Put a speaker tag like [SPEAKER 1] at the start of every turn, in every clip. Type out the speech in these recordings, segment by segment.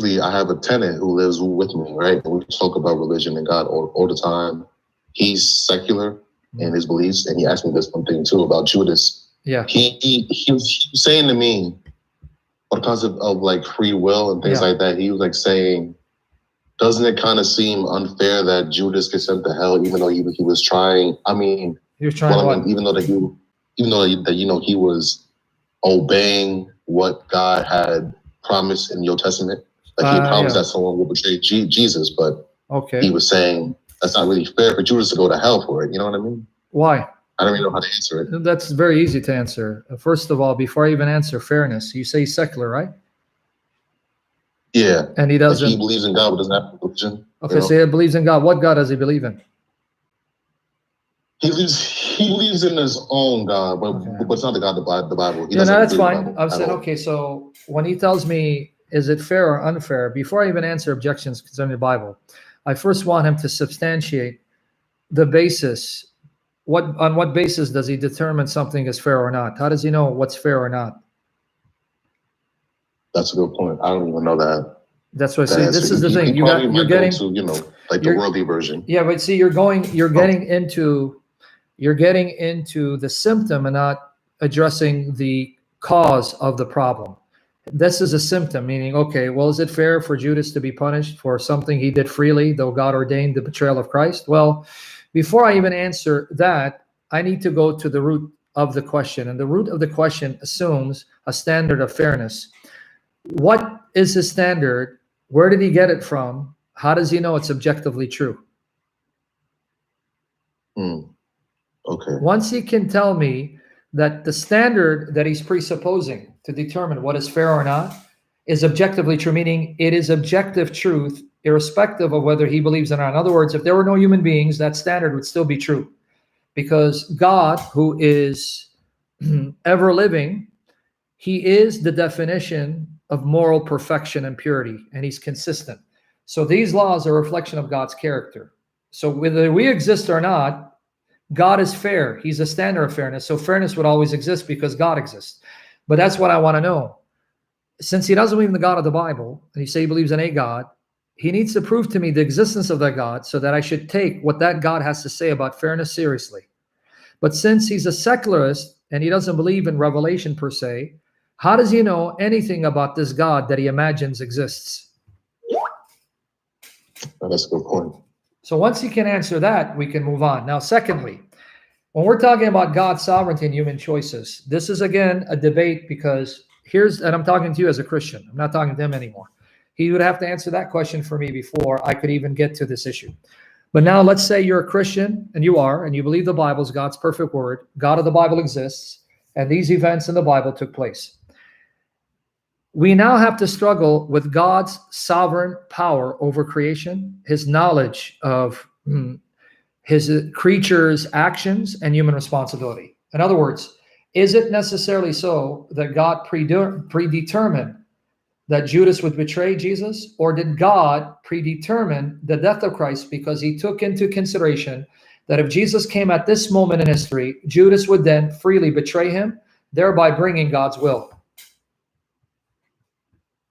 [SPEAKER 1] I have a tenant who lives with me, right? And we talk about religion and God all the time. He's secular in his beliefs, and he asked me this one thing too about Judas.
[SPEAKER 2] Yeah.
[SPEAKER 1] He was saying to me, on the concept of like free will and things like that, he was like saying, doesn't it kind of seem unfair that Judas gets sent to hell, even though he was trying? I mean,
[SPEAKER 2] he was trying
[SPEAKER 1] even though he was obeying what God had promised in the Old Testament. Like he promised that someone will betray Jesus, but he was saying that's not really fair for Judas to go to hell for it. You know what I mean?
[SPEAKER 2] Why?
[SPEAKER 1] I don't even know how to answer it.
[SPEAKER 2] That's very easy to answer. First of all, before I even answer fairness, you say secular, right?
[SPEAKER 1] Yeah.
[SPEAKER 2] And he doesn't.
[SPEAKER 1] Like he believes in God, but doesn't have religion.
[SPEAKER 2] Okay, so he believes in God. What God does he believe in?
[SPEAKER 1] He believes in his own God, but it's not the God of the Bible.
[SPEAKER 2] Yeah, no, that's fine. I've said, okay, so when he tells me, is it fair or unfair? Before I even answer objections concerning the Bible, I first want him to substantiate the basis. On what basis does he determine something is fair or not? How does he know what's fair or not?
[SPEAKER 1] That's a good point. I don't even know that.
[SPEAKER 2] That's what I say. This is the thing. You're getting
[SPEAKER 1] to, like the worldly version.
[SPEAKER 2] Yeah, but see, you're getting into the symptom and not addressing the cause of the problem. This is a symptom, meaning, okay, well, is it fair for Judas to be punished for something he did freely, though God ordained the betrayal of Christ? Well, before I even answer that, I need to go to the root of the question. And the root of the question assumes a standard of fairness. What is the standard? Where did he get it from? How does he know it's objectively true?
[SPEAKER 1] Okay.
[SPEAKER 2] Once he can tell me that the standard that he's presupposing to determine what is fair or not is objectively true, meaning it is objective truth, irrespective of whether he believes it or not. In other words, if there were no human beings, that standard would still be true. Because God, who is ever living, he is the definition of moral perfection and purity, and he's consistent. So these laws are a reflection of God's character. So whether we exist or not, God is fair. He's a standard of fairness. So fairness would always exist because God exists. But that's what I want to know. Since he doesn't believe in the God of the Bible, and he says he believes in a God, he needs to prove to me the existence of that God so that I should take what that God has to say about fairness seriously. But since he's a secularist and he doesn't believe in revelation per se, how does he know anything about this God that he imagines exists?
[SPEAKER 1] That's a good point.
[SPEAKER 2] So once he can answer that, we can move on. Now, secondly, when we're talking about God's sovereignty and human choices, this is, again, a debate because and I'm talking to you as a Christian. I'm not talking to him anymore. He would have to answer that question for me before I could even get to this issue. But now let's say you're a Christian, and you are, and you believe the Bible is God's perfect word. God of the Bible exists, and these events in the Bible took place. We now have to struggle with God's sovereign power over creation, his knowledge of his creatures' actions, and human responsibility. In other words, is it necessarily so that God predetermined that Judas would betray Jesus, or did God predetermine the death of Christ because he took into consideration that if Jesus came at this moment in history, Judas would then freely betray him, thereby bringing God's will?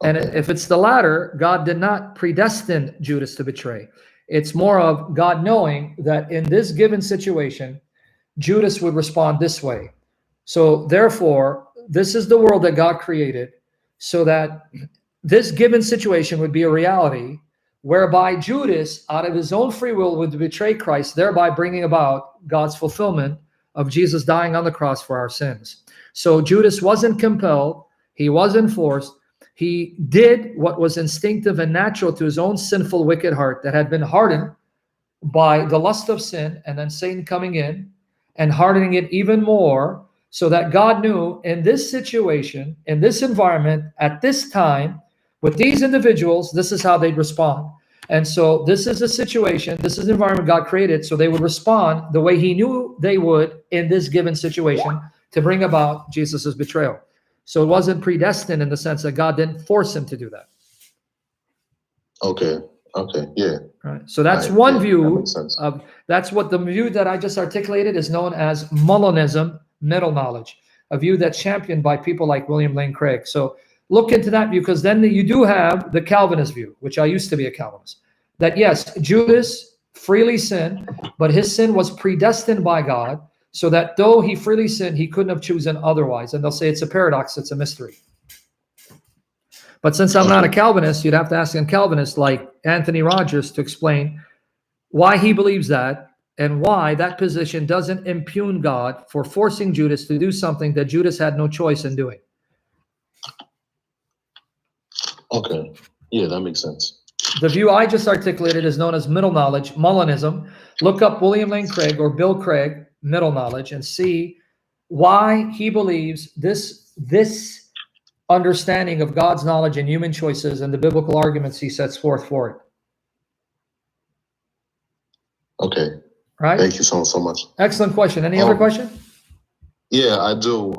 [SPEAKER 2] And if it's the latter, God did not predestine Judas to betray. It's more of God knowing that in this given situation, Judas would respond this way. So therefore, this is the world that God created so that this given situation would be a reality whereby Judas, out of his own free will, would betray Christ, thereby bringing about God's fulfillment of Jesus dying on the cross for our sins. So Judas wasn't compelled. He wasn't forced. He did what was instinctive and natural to his own sinful, wicked heart that had been hardened by the lust of sin and then Satan coming in and hardening it even more, so that God knew in this situation, in this environment, at this time, with these individuals, this is how they'd respond. And so this is a situation, this is the environment God created, so they would respond the way he knew they would in this given situation to bring about Jesus's betrayal. So it wasn't predestined in the sense that God didn't force him to do that.
[SPEAKER 1] Okay, yeah.
[SPEAKER 2] Right. So that's one view of, that's what the view that I just articulated is known as Mullinism, middle knowledge, a view that's championed by people like William Lane Craig. So look into that view, because then you do have the Calvinist view, which I used to be a Calvinist, that yes, Judas freely sinned, but his sin was predestined by God, so that though he freely sinned, he couldn't have chosen otherwise. And they'll say it's a paradox, it's a mystery. But since I'm not a Calvinist, you'd have to ask a Calvinist like Anthony Rogers to explain why he believes that, and why that position doesn't impugn God for forcing Judas to do something that Judas had no choice in doing.
[SPEAKER 1] Okay. Yeah, that makes sense.
[SPEAKER 2] The view I just articulated is known as middle knowledge, Mullinism. Look up William Lane Craig or Bill Craig, middle knowledge, and see why he believes this understanding of God's knowledge and human choices and the biblical arguments he sets forth for it.
[SPEAKER 1] Okay.
[SPEAKER 2] Right?
[SPEAKER 1] Thank you so much.
[SPEAKER 2] Excellent question. Any other question?
[SPEAKER 1] Yeah, I do.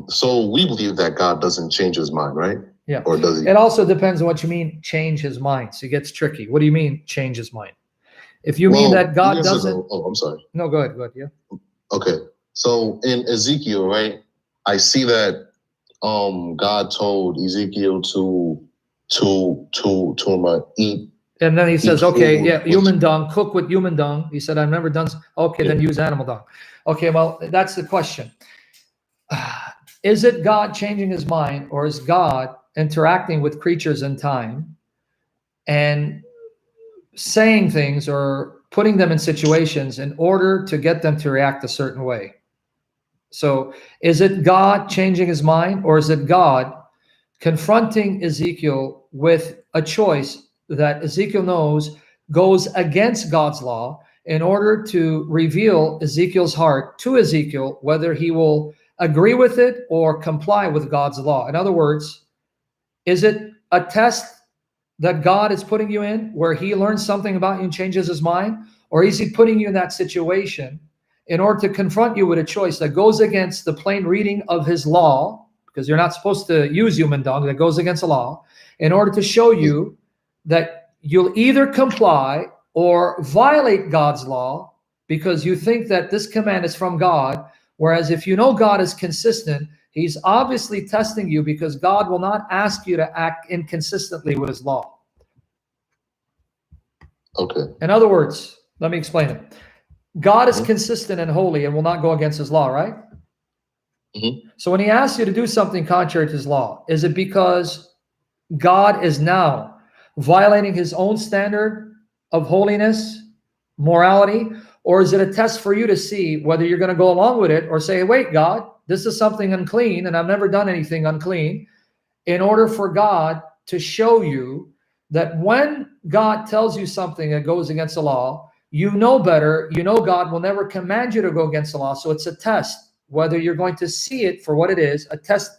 [SPEAKER 1] So we believe that God doesn't change his mind, right?
[SPEAKER 2] Yeah.
[SPEAKER 1] Or does he?
[SPEAKER 2] It also depends on what you mean, change his mind. So it gets tricky. What do you mean, change his mind? If you mean that God doesn't...
[SPEAKER 1] I'm sorry.
[SPEAKER 2] No, go ahead. Yeah.
[SPEAKER 1] Okay. So in Ezekiel, right, I see that God told Ezekiel to eat.
[SPEAKER 2] And then he says, okay, yeah, human dung, cook with human dung. He said, I've never done... Okay, yeah. Then use animal dung. Okay, well, that's the question. Is it God changing his mind, or is God interacting with creatures in time and saying things or putting them in situations in order to get them to react a certain way? So is it God changing his mind, or is it God confronting Ezekiel with a choice that Ezekiel knows goes against God's law in order to reveal Ezekiel's heart to Ezekiel, whether he will agree with it or comply with God's law? In other words, is it a test that God is putting you in where he learns something about you and changes his mind? Or is he putting you in that situation in order to confront you with a choice that goes against the plain reading of his law, because you're not supposed to use human dung, that goes against the law, in order to show you that you'll either comply or violate God's law because you think that this command is from God, whereas if you know God is consistent, he's obviously testing you, because God will not ask you to act inconsistently with his law.
[SPEAKER 1] Okay.
[SPEAKER 2] In other words, let me explain it. God is consistent and holy and will not go against his law, right? So when he asks you to do something contrary to his law, is it because God is now violating his own standard of holiness, morality, or is it a test for you to see whether you're going to go along with it or say, wait, God, this is something unclean and I've never done anything unclean, in order for God to show you that when God tells you something that goes against the law, you know better, you know God will never command you to go against the law. So it's a test whether you're going to see it for what it is, a test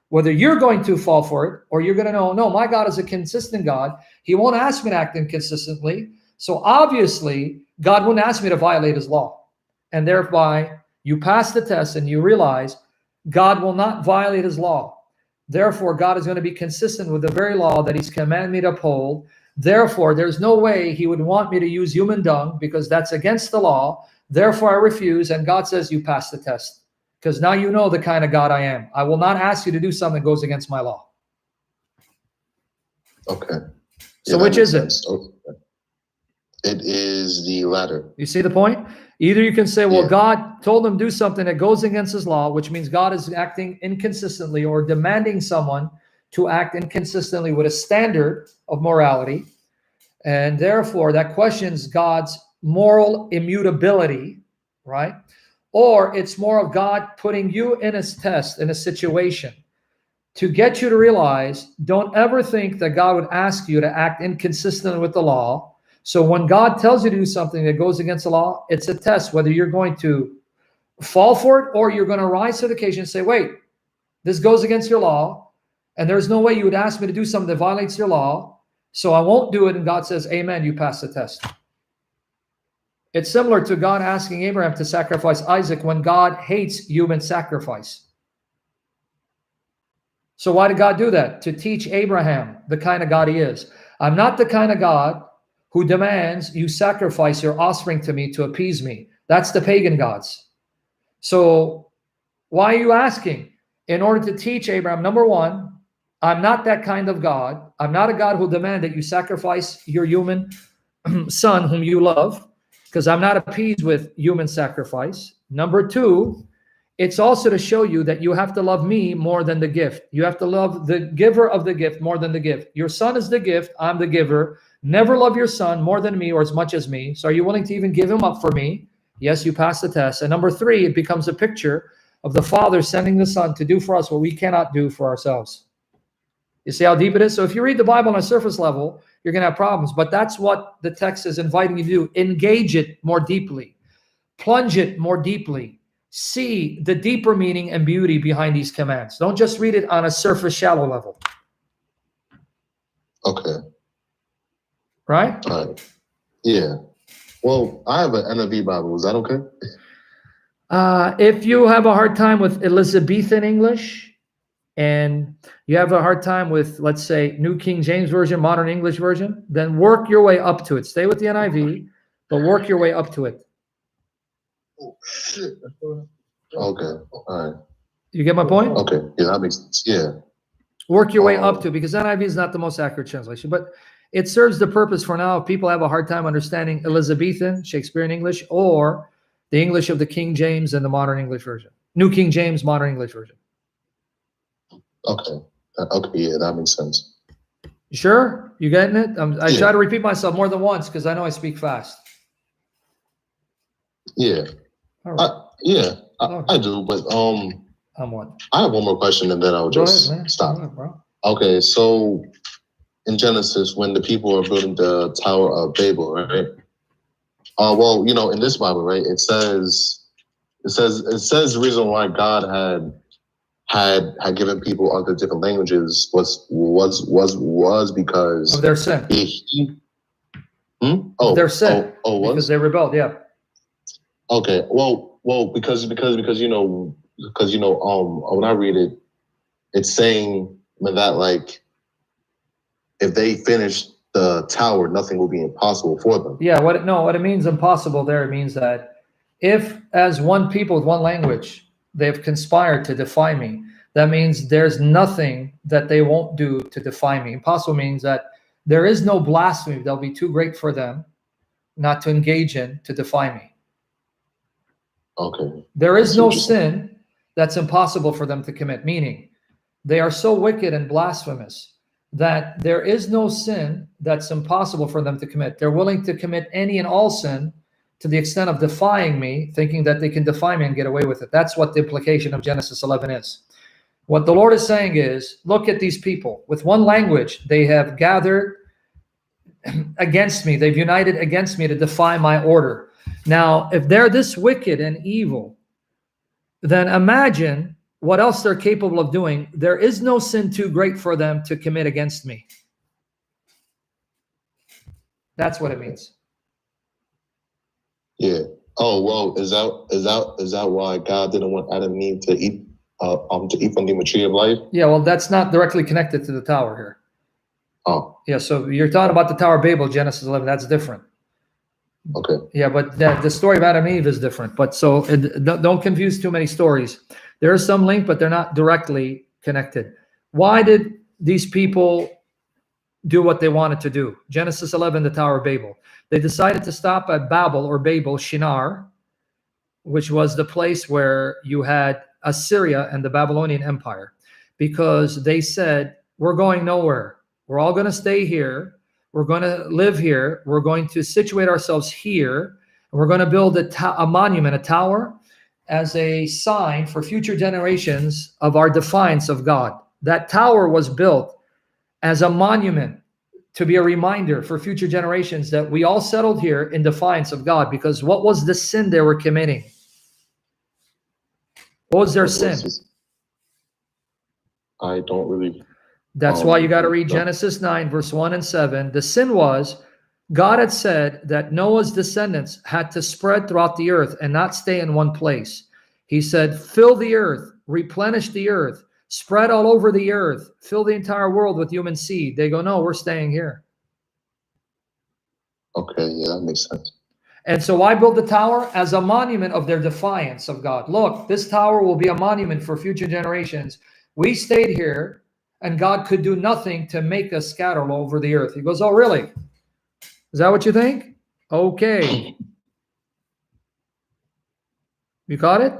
[SPEAKER 2] whether you're going to fall for it, or you're going to know, no, my God is a consistent God. He won't ask me to act inconsistently. So obviously, God wouldn't ask me to violate his law. And thereby, you pass the test and you realize God will not violate his law. Therefore, God is going to be consistent with the very law that he's commanded me to uphold. Therefore, there's no way he would want me to use human dung, because that's against the law. Therefore, I refuse. And God says, you pass the test, because now you know the kind of God I am. I will not ask you to do something that goes against my law.
[SPEAKER 1] Okay.
[SPEAKER 2] So which is it?
[SPEAKER 1] Okay. It is the latter.
[SPEAKER 2] You see the point? Either you can say, well, God told him to do something that goes against his law, which means God is acting inconsistently or demanding someone to act inconsistently with a standard of morality. And therefore, that questions God's moral immutability, right? Or it's more of God putting you in a test, in a situation, to get you to realize, don't ever think that God would ask you to act inconsistent with the law. So when God tells you to do something that goes against the law, it's a test whether you're going to fall for it or you're going to rise to the occasion and say, wait, this goes against your law, and there's no way you would ask me to do something that violates your law, so I won't do it. And God says, amen, you pass the test. It's similar to God asking Abraham to sacrifice Isaac when God hates human sacrifice. So why did God do that? To teach Abraham the kind of God he is. I'm not the kind of God who demands you sacrifice your offspring to me to appease me. That's the pagan gods. So why are you asking? In order to teach Abraham, number one, I'm not that kind of God. I'm not a God who'll demand that you sacrifice your human son whom you love, because I'm not appeased with human sacrifice. Number two, it's also to show you that you have to love me more than the gift. You have to love the giver of the gift more than the gift. Your son is the gift. I'm the giver. Never love your son more than me or as much as me. So are you willing to even give him up for me? Yes, you pass the test. And number three, it becomes a picture of the Father sending the Son to do for us what we cannot do for ourselves. You see how deep it is? So if you read the Bible on a surface level, you're going to have problems. But that's what the text is inviting you to do. Engage it more deeply. Plunge it more deeply. See the deeper meaning and beauty behind these commands. Don't just read it on a surface, shallow level.
[SPEAKER 1] Okay.
[SPEAKER 2] Right?
[SPEAKER 1] All right. Yeah. Well, I have an NIV Bible. Is that okay?
[SPEAKER 2] If you have a hard time with Elizabethan English, and you have a hard time with, let's say, New King James Version, Modern English Version, then work your way up to it. Stay with the NIV, but work your way up to it.
[SPEAKER 1] Oh, shit. Okay. All right.
[SPEAKER 2] You get my point?
[SPEAKER 1] Okay. Yeah, that makes sense. Yeah.
[SPEAKER 2] Work your way up to it, because NIV is not the most accurate translation, but it serves the purpose for now. If people have a hard time understanding Elizabethan, Shakespearean English, or the English of the King James and the Modern English Version. New King James, Modern English Version.
[SPEAKER 1] Okay. Okay. Yeah, that makes sense.
[SPEAKER 2] You sure? You getting it? I try to repeat myself more than once because I know I speak fast.
[SPEAKER 1] Yeah.
[SPEAKER 2] All right.
[SPEAKER 1] I do, but
[SPEAKER 2] I'm one.
[SPEAKER 1] I have one more question and then I'll just stop.
[SPEAKER 2] Ahead, bro.
[SPEAKER 1] Okay, so in Genesis, when the people are building the Tower of Babel, right? Well, you know, in this Bible, right, it says the reason why God had given people other different languages was because
[SPEAKER 2] of their sin. Their sin. Because they rebelled. Yeah.
[SPEAKER 1] Okay. Well, because you know when I read it, it's saying that like if they finish the tower, nothing will be impossible for them.
[SPEAKER 2] Yeah. What it means impossible there, it means that if as one people with one language they've conspired to defy me, that means there's nothing that they won't do to defy me. Impossible means that there is no blasphemy that'll be too great for them not to engage in to defy me.
[SPEAKER 1] Okay.
[SPEAKER 2] There is no sin that's impossible for them to commit, meaning they are so wicked and blasphemous that there is no sin that's impossible for them to commit. They're willing to commit any and all sin to the extent of defying me, thinking that they can defy me and get away with it. That's what the implication of Genesis 11 is. What the Lord is saying is, look at these people. With one language, they have gathered against me. They've united against me to defy my order. Now, if they're this wicked and evil, then imagine what else they're capable of doing. There is no sin too great for them to commit against me. That's what it means.
[SPEAKER 1] Yeah. Oh well, is that why God didn't want Adam and Eve to eat from the tree of life?
[SPEAKER 2] Yeah. Well, that's not directly connected to the tower here.
[SPEAKER 1] Oh.
[SPEAKER 2] Yeah. So you're talking about the Tower of Babel, Genesis 11. That's different.
[SPEAKER 1] Okay.
[SPEAKER 2] Yeah, but the story of Adam and Eve is different. But so don't confuse too many stories. There is some link, but they're not directly connected. Why did these people do what they wanted to do? Genesis 11, the Tower of Babel. They decided to stop at Babel or Babel, Shinar, which was the place where you had Assyria and the Babylonian Empire, because they said, we're going nowhere. We're all going to stay here. We're going to live here. We're going to situate ourselves here. And we're going to build a monument, a tower, as a sign for future generations of our defiance of God. That tower was built as a monument to be a reminder for future generations that we all settled here in defiance of God. Because what was the sin they were committing? What was their sin?
[SPEAKER 1] I don't really...
[SPEAKER 2] That's why you got to read Genesis 9, verse 1 and 7. The sin was, God had said that Noah's descendants had to spread throughout the earth and not stay in one place. He said, fill the earth, replenish the earth, spread all over the earth, fill the entire world with human seed. They go, no, we're staying here.
[SPEAKER 1] Okay, yeah, that makes sense.
[SPEAKER 2] And so why build the tower? As a monument of their defiance of God. Look, this tower will be a monument for future generations. We stayed here and God could do nothing to make us scatter all over the earth. He goes, oh, really? Is that what you think? Okay. You caught it?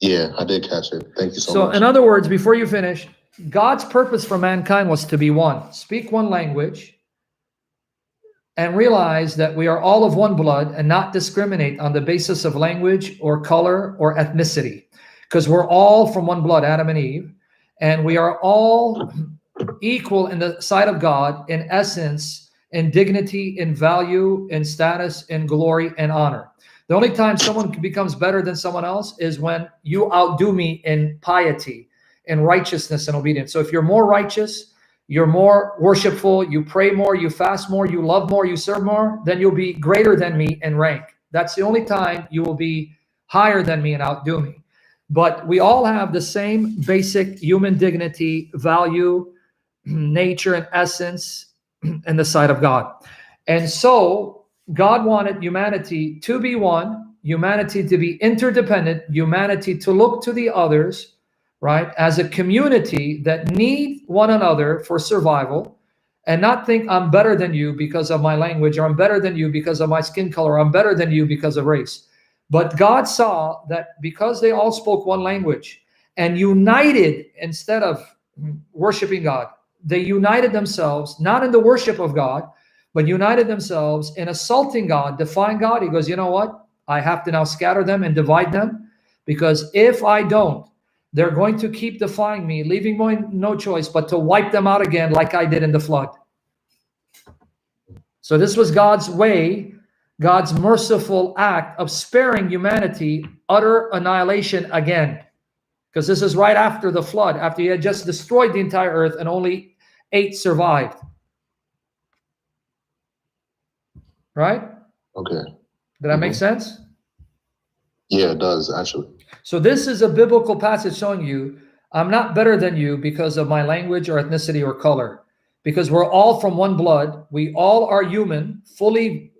[SPEAKER 1] Yeah, I did catch it. Thank you so much.
[SPEAKER 2] So in other words, before you finish, God's purpose for mankind was to be one. Speak one language and realize that we are all of one blood and not discriminate on the basis of language or color or ethnicity. Because we're all from one blood, Adam and Eve, and we are all equal in the sight of God in essence, in dignity, in value, in status, in glory, and honor. The only time someone becomes better than someone else is when you outdo me in piety, in righteousness and obedience. So if you're more righteous, you're more worshipful, you pray more, you fast more, you love more, you serve more, then you'll be greater than me in rank. That's the only time you will be higher than me and outdo me. But we all have the same basic human dignity, value, nature, and essence in the sight of God. And so God wanted humanity to be one, humanity to be interdependent, humanity to look to the others, right, as a community that need one another for survival, and not think I'm better than you because of my language, or I'm better than you because of my skin color, or I'm better than you because of race. But God saw that because they all spoke one language and united instead of worshiping God, they united themselves, not in the worship of God, but united themselves in assaulting God, defying God. He goes, you know what? I have to now scatter them and divide them, because if I don't, they're going to keep defying me, leaving me no choice but to wipe them out again like I did in the flood. So this was God's way, God's merciful act of sparing humanity utter annihilation again. Because this is right after the flood, after he had just destroyed the entire earth and only 8 survived. Right?
[SPEAKER 1] Okay.
[SPEAKER 2] Did that make sense?
[SPEAKER 1] Yeah, it does, actually.
[SPEAKER 2] So this is a biblical passage showing you I'm not better than you because of my language or ethnicity or color. Because we're all from one blood. We all are human, fully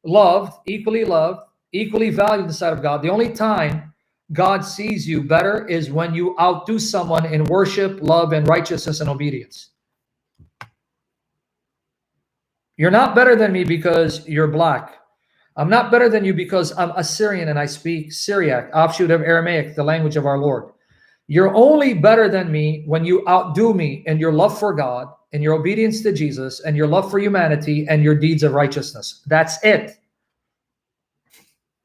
[SPEAKER 2] loved, equally valued in the sight of God. The only time God sees you better is when you outdo someone in worship, love, and righteousness and obedience. You're not better than me because you're black. I'm not better than you because I'm Assyrian and I speak Syriac, offshoot of Aramaic, the language of our Lord. You're only better than me when you outdo me in your love for God, in your obedience to Jesus, and your love for humanity, and your deeds of righteousness. That's it.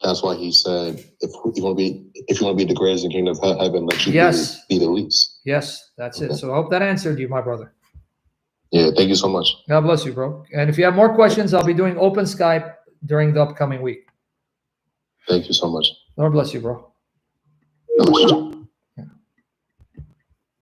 [SPEAKER 1] That's why he said, if you want to be the greatest in the kingdom of heaven, let you be the least.
[SPEAKER 2] Yes, that's it. So I hope that answered you, my brother.
[SPEAKER 1] Yeah, thank you so much.
[SPEAKER 2] God bless you, bro. And if you have more questions, I'll be doing open Skype during the upcoming week.
[SPEAKER 1] Thank you so much.
[SPEAKER 2] Lord bless you, bro.
[SPEAKER 1] God bless you.